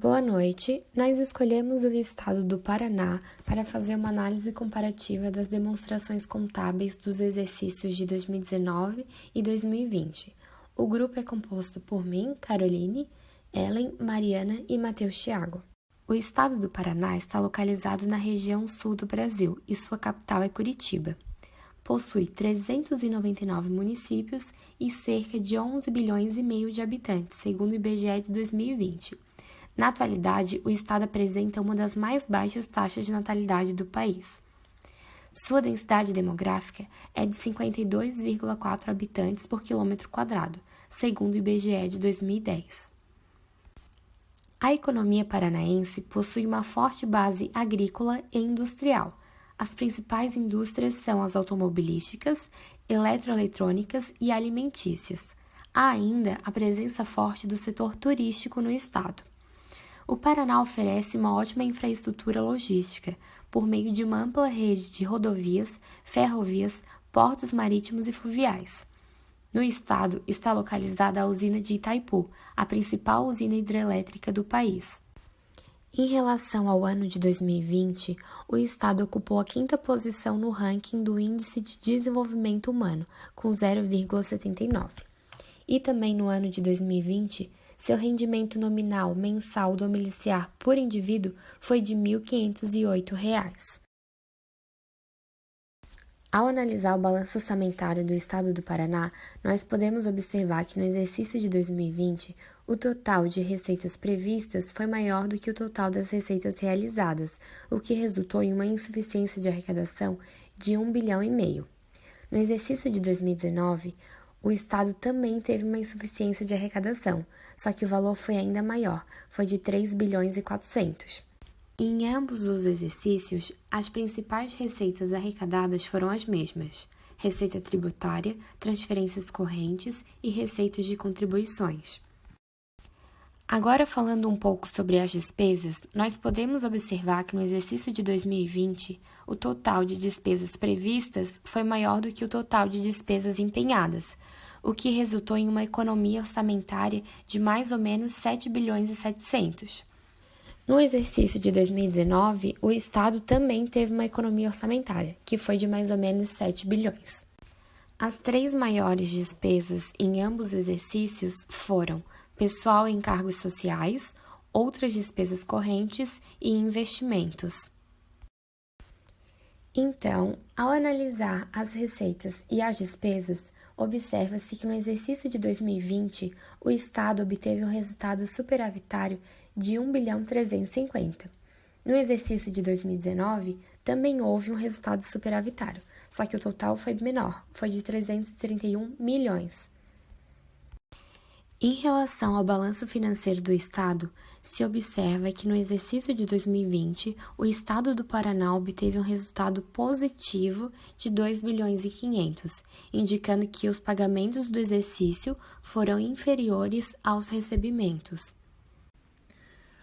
Boa noite. Nós escolhemos o estado do Paraná para fazer uma análise comparativa das demonstrações contábeis dos exercícios de 2019 e 2020. O grupo é composto por mim, Caroline, Ellen, Mariana e Matheus Thiago. O estado do Paraná está localizado na região sul do Brasil e sua capital é Curitiba. Possui 399 municípios e cerca de 11 bilhões e meio de habitantes, segundo o IBGE de 2020. Na atualidade, o estado apresenta uma das mais baixas taxas de natalidade do país. Sua densidade demográfica é de 52,4 habitantes por quilômetro quadrado, segundo o IBGE de 2010. A economia paranaense possui uma forte base agrícola e industrial. As principais indústrias são as automobilísticas, eletroeletrônicas e alimentícias. Há ainda a presença forte do setor turístico no estado. O Paraná oferece uma ótima infraestrutura logística, por meio de uma ampla rede de rodovias, ferrovias, portos marítimos e fluviais. No estado está localizada a usina de Itaipu, a principal usina hidrelétrica do país. Em relação ao ano de 2020, o estado ocupou a 5ª posição no ranking do Índice de Desenvolvimento Humano, com 0,79. E também no ano de 2020, seu rendimento nominal mensal domiciliar por indivíduo foi de R$ 1.508. Ao analisar o balanço orçamentário do estado do Paraná, nós podemos observar que no exercício de 2020, o total de receitas previstas foi maior do que o total das receitas realizadas, o que resultou em uma insuficiência de arrecadação de 1,5 bilhão. No exercício de 2019, o estado também teve uma insuficiência de arrecadação, só que o valor foi ainda maior, foi de 3 bilhões e 400. Em ambos os exercícios, as principais receitas arrecadadas foram as mesmas: receita tributária, transferências correntes e receitas de contribuições. Agora, falando um pouco sobre as despesas, nós podemos observar que no exercício de 2020, o total de despesas previstas foi maior do que o total de despesas empenhadas, o que resultou em uma economia orçamentária de mais ou menos 7 bilhões e 700. No exercício de 2019, o estado também teve uma economia orçamentária, que foi de mais ou menos 7 bilhões. As 3 maiores despesas em ambos os exercícios foram pessoal em cargos sociais, outras despesas correntes e investimentos. Então, ao analisar as receitas e as despesas, observa-se que no exercício de 2020, o estado obteve um resultado superavitário de 1.350 bilhão. No exercício de 2019, também houve um resultado superavitário, só que o total foi menor, foi de 331 milhões. Em relação ao balanço financeiro do estado, se observa que no exercício de 2020, o estado do Paraná obteve um resultado positivo de 2 bilhões e 500, indicando que os pagamentos do exercício foram inferiores aos recebimentos.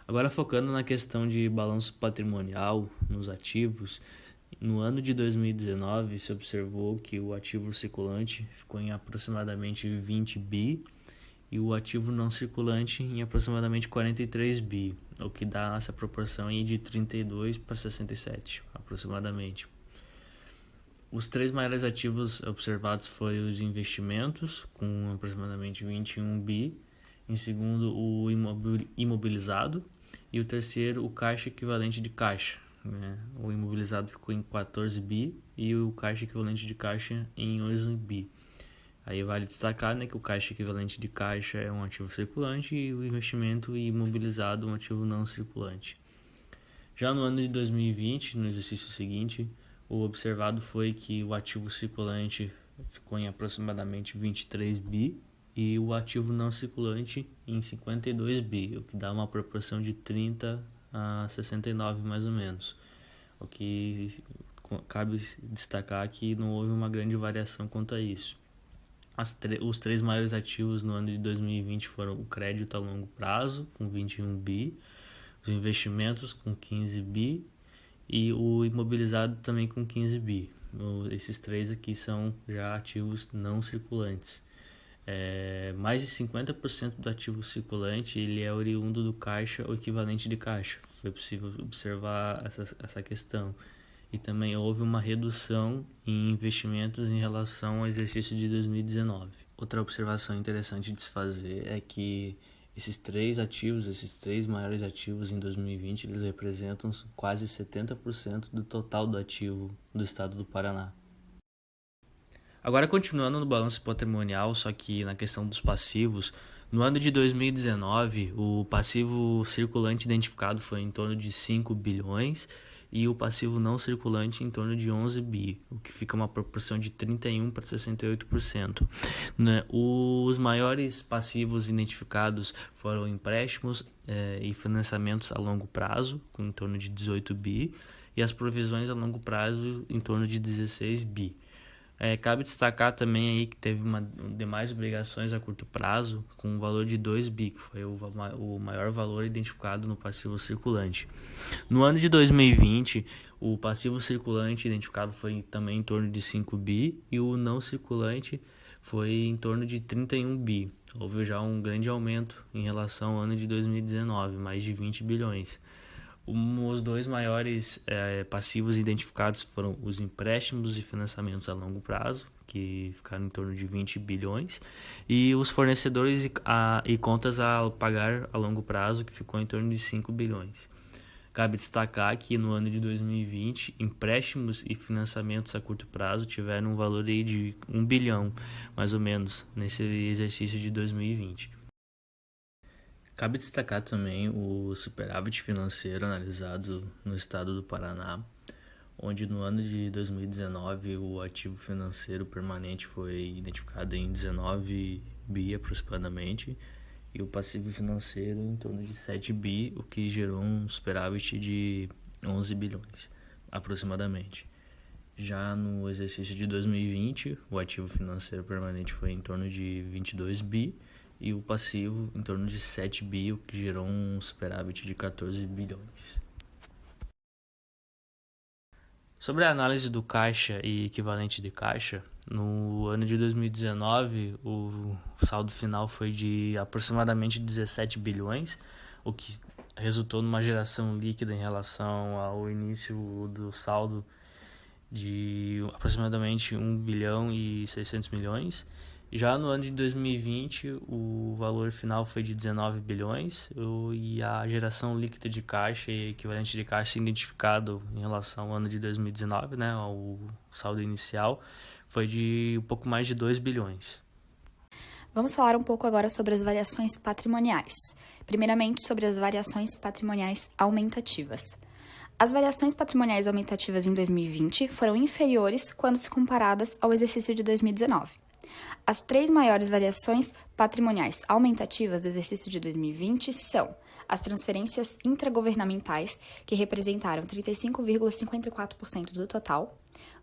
Agora focando na questão de balanço patrimonial nos ativos, no ano de 2019 se observou que o ativo circulante ficou em aproximadamente 20 bi e o ativo não circulante em aproximadamente 43 bi, o que dá essa proporção aí de 32 para 67 aproximadamente. Os 3 maiores ativos observados foram os investimentos, com aproximadamente 21 bi, em segundo o imobilizado e o terceiro o caixa equivalente de caixa. O imobilizado ficou em 14 bi e o caixa equivalente de caixa em 11 bi. Aí vale destacar, que o caixa equivalente de caixa é um ativo circulante e o investimento imobilizado um ativo não circulante. Já no ano de 2020, no exercício seguinte, o observado foi que o ativo circulante ficou em aproximadamente 23 bi e o ativo não circulante em 52 bi, o que dá uma proporção de 30 a 69 mais ou menos. O que cabe destacar que não houve uma grande variação quanto a isso. Os 3 maiores ativos no ano de 2020 foram o crédito a longo prazo, com 21 bi, os investimentos com 15 bi e o imobilizado também com 15 bi. Esses 3 aqui são já ativos não circulantes. Mais de 50% do ativo circulante ele é oriundo do caixa ou equivalente de caixa. Foi possível observar essa questão. E também houve uma redução em investimentos em relação ao exercício de 2019. Outra observação interessante de se fazer é que esses três maiores ativos em 2020, eles representam quase 70% do total do ativo do estado do Paraná. Agora, continuando no balanço patrimonial, só que na questão dos passivos, no ano de 2019, o passivo circulante identificado foi em torno de 5 bilhões e o passivo não circulante em torno de 11 bi, o que fica uma proporção de 31 para 68%. Os maiores passivos identificados foram empréstimos e financiamentos a longo prazo, com em torno de 18 bi, e as provisões a longo prazo em torno de 16 bi. Cabe destacar também aí que teve demais obrigações a curto prazo com um valor de 2 bi, que foi o maior valor identificado no passivo circulante. No ano de 2020, o passivo circulante identificado foi também em torno de 5 bi e o não circulante foi em torno de 31 bi. Houve já um grande aumento em relação ao ano de 2019, mais de 20 bilhões. Os dois maiores passivos identificados foram os empréstimos e financiamentos a longo prazo, que ficaram em torno de 20 bilhões, e os fornecedores e contas a pagar a longo prazo, que ficou em torno de 5 bilhões. Cabe destacar que no ano de 2020, empréstimos e financiamentos a curto prazo tiveram um valor aí de 1 bilhão, mais ou menos, nesse exercício de 2020. Cabe destacar também o superávit financeiro analisado no estado do Paraná, onde no ano de 2019 o ativo financeiro permanente foi identificado em 19 bi aproximadamente e o passivo financeiro em torno de 7 bi, o que gerou um superávit de 11 bilhões aproximadamente. Já no exercício de 2020, o ativo financeiro permanente foi em torno de 22 bi, e o passivo em torno de 7 bi, o que gerou um superávit de 14 bilhões. Sobre a análise do caixa e equivalente de caixa, no ano de 2019, o saldo final foi de aproximadamente 17 bilhões, o que resultou numa geração líquida em relação ao início do saldo de aproximadamente 1 bilhão e 600 milhões. Já no ano de 2020, o valor final foi de 19 bilhões e a geração líquida de caixa e equivalente de caixa identificado em relação ao ano de 2019, né, ao saldo inicial, foi de um pouco mais de 2 bilhões. Vamos falar um pouco agora sobre as variações patrimoniais. Primeiramente, sobre as variações patrimoniais aumentativas. As variações patrimoniais aumentativas em 2020 foram inferiores quando se comparadas ao exercício de 2019. As três maiores variações patrimoniais aumentativas do exercício de 2020 são as transferências intragovernamentais, que representaram 35,54% do total,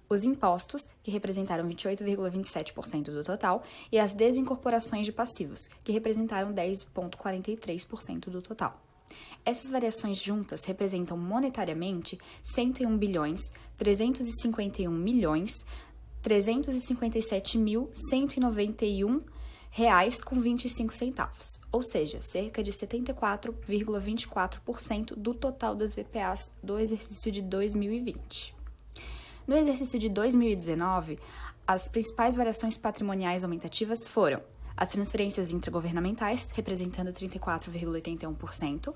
os impostos, que representaram 28,27% do total, e as desincorporações de passivos, que representaram 10,43% do total. Essas variações juntas representam monetariamente 101 bilhões, 351 milhões, 357.191 reais com 25 centavos, ou seja, cerca de 74,24% do total das VPAs do exercício de 2020. No exercício de 2019, as principais variações patrimoniais aumentativas foram as transferências intragovernamentais, representando 34,81%,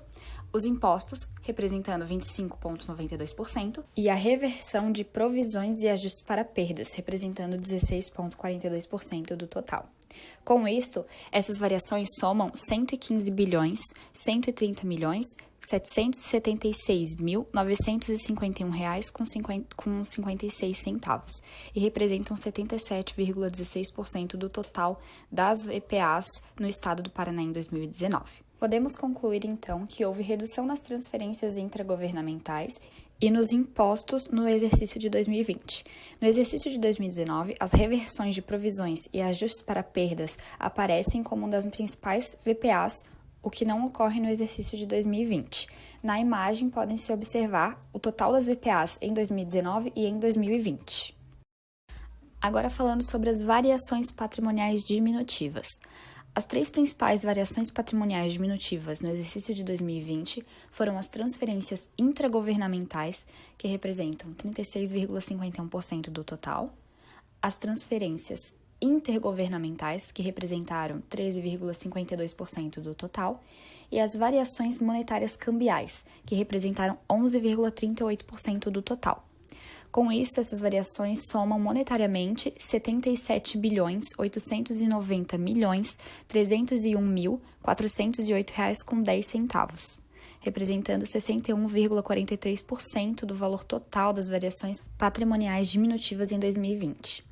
os impostos, representando 25,92%, e a reversão de provisões e ajustes para perdas, representando 16,42% do total. Com isto, essas variações somam 115 bilhões, 130 milhões, 776.951 reais com 56 centavos e representam 77,16% do total das VPAs no estado do Paraná em 2019. Podemos concluir, então, que houve redução nas transferências intragovernamentais e nos impostos no exercício de 2020. No exercício de 2019, as reversões de provisões e ajustes para perdas aparecem como uma das principais VPAs, o que não ocorre no exercício de 2020. Na imagem, podem-se observar o total das VPAs em 2019 e em 2020. Agora falando sobre as variações patrimoniais diminutivas. As três principais variações patrimoniais diminutivas no exercício de 2020 foram as transferências intragovernamentais, que representam 36,51% do total, as transferências intergovernamentais, que representaram 13,52% do total, e as variações monetárias cambiais, que representaram 11,38% do total. Com isso, essas variações somam monetariamente R$ 77.890.301.408,10, representando 61,43% do valor total das variações patrimoniais diminutivas em 2020.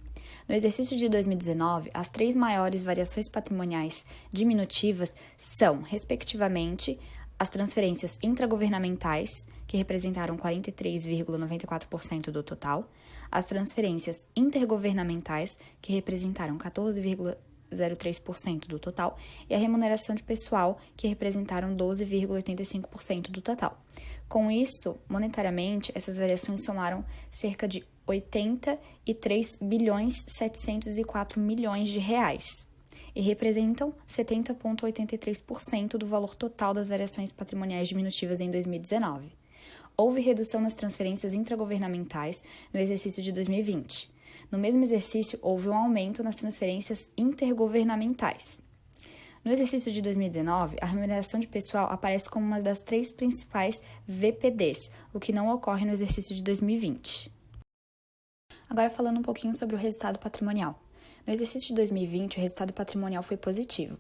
No exercício de 2019, as três maiores variações patrimoniais diminutivas são, respectivamente, as transferências intragovernamentais, que representaram 43,94% do total, as transferências intergovernamentais, que representaram 14,03% do total, e a remuneração de pessoal, que representaram 12,85% do total. Com isso, monetariamente, essas variações somaram cerca de 83.704 bilhões de reais e representam 70,83% do valor total das variações patrimoniais diminutivas em 2019. Houve redução nas transferências intragovernamentais no exercício de 2020. No mesmo exercício, houve um aumento nas transferências intergovernamentais. No exercício de 2019, a remuneração de pessoal aparece como uma das três principais VPDs, o que não ocorre no exercício de 2020. Agora falando um pouquinho sobre o resultado patrimonial. No exercício de 2020, o resultado patrimonial foi positivo.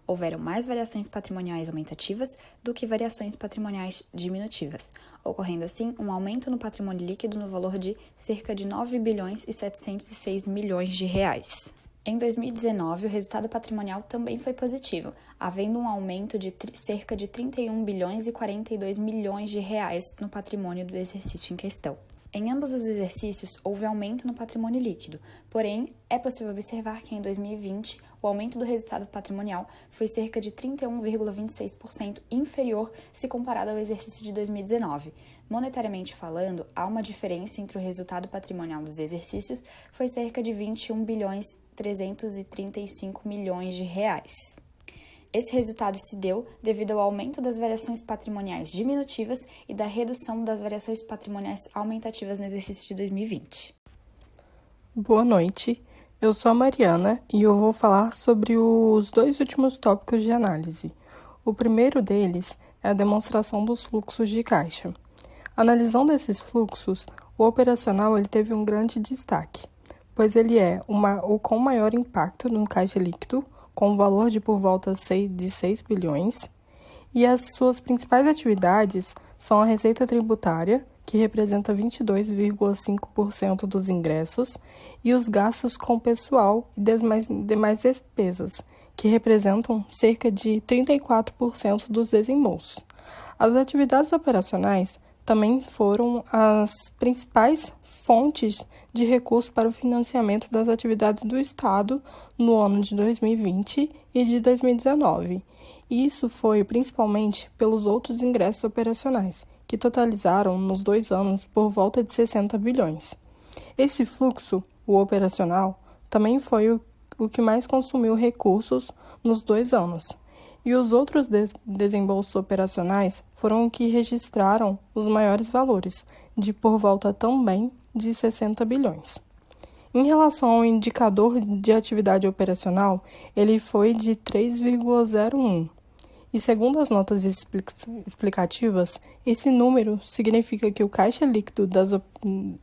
Houveram mais variações patrimoniais aumentativas do que variações patrimoniais diminutivas, ocorrendo assim um aumento no patrimônio líquido no valor de cerca de 9.706 bilhões de reais. Em 2019, o resultado patrimonial também foi positivo, havendo um aumento de cerca de 31.042 bilhões de reais no patrimônio do exercício em questão. Em ambos os exercícios, houve aumento no patrimônio líquido, porém, é possível observar que em 2020, o aumento do resultado patrimonial foi cerca de 31,26% inferior se comparado ao exercício de 2019. Monetariamente falando, há uma diferença entre o resultado patrimonial dos exercícios, foi cerca de 21.335 bilhões de reais. Esse resultado se deu devido ao aumento das variações patrimoniais diminutivas e da redução das variações patrimoniais aumentativas no exercício de 2020. Boa noite, eu sou a Mariana e eu vou falar sobre os dois últimos tópicos de análise. O primeiro deles é a demonstração dos fluxos de caixa. Analisando esses fluxos, o operacional ele teve um grande destaque, pois ele é o com maior impacto no caixa líquido, com um valor de por volta de 6 bilhões, e as suas principais atividades são a receita tributária, que representa 22,5% dos ingressos, e os gastos com pessoal e demais despesas, que representam cerca de 34% dos desembolsos. As atividades operacionais também foram as principais fontes de recursos para o financiamento das atividades do Estado no ano de 2020 e de 2019. Isso foi principalmente pelos outros ingressos operacionais, que totalizaram nos 2 anos por volta de 60 bilhões. Esse fluxo, o operacional, também foi o que mais consumiu recursos nos 2 anos. E os outros desembolsos operacionais foram os que registraram os maiores valores, de por volta também de 60 bilhões. Em relação ao indicador de atividade operacional, ele foi de 3,01. E segundo as notas explicativas, esse número significa que o caixa líquido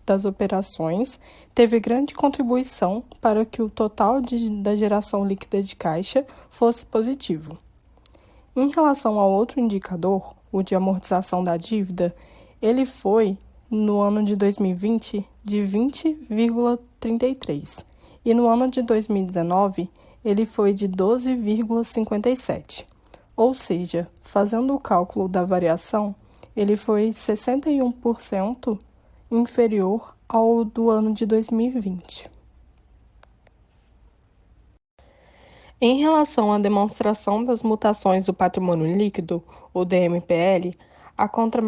das operações teve grande contribuição para que o total da geração líquida de caixa fosse positivo. Em relação ao outro indicador, o de amortização da dívida, ele foi, no ano de 2020, de 20,33 e no ano de 2019, ele foi de 12,57. Ou seja, fazendo o cálculo da variação, ele foi 61% inferior ao do ano de 2020. Em relação à demonstração das mutações do patrimônio líquido, o DMPL, a conta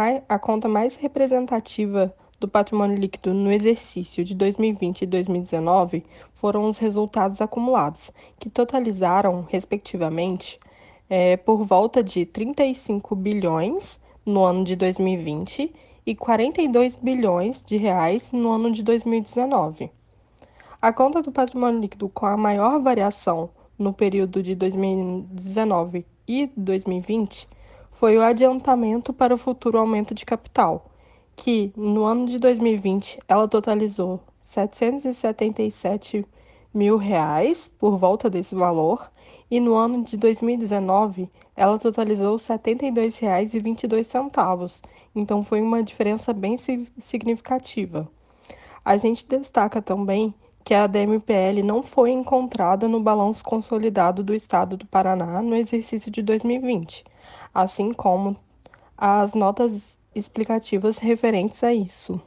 mais representativa do patrimônio líquido no exercício de 2020 e 2019 foram os resultados acumulados, que totalizaram, respectivamente, por volta de 35 bilhões no ano de 2020 e 42 bilhões de reais no ano de 2019. A conta do patrimônio líquido com a maior variação no período de 2019 e 2020 foi o adiantamento para o futuro aumento de capital, que, no ano de 2020, ela totalizou R$ 777 mil, por volta desse valor, e no ano de 2019, ela totalizou R$ 72,22. Então, foi uma diferença bem significativa. A gente destaca também que a DMPL não foi encontrada no balanço consolidado do Estado do Paraná no exercício de 2020, assim como as notas explicativas referentes a isso.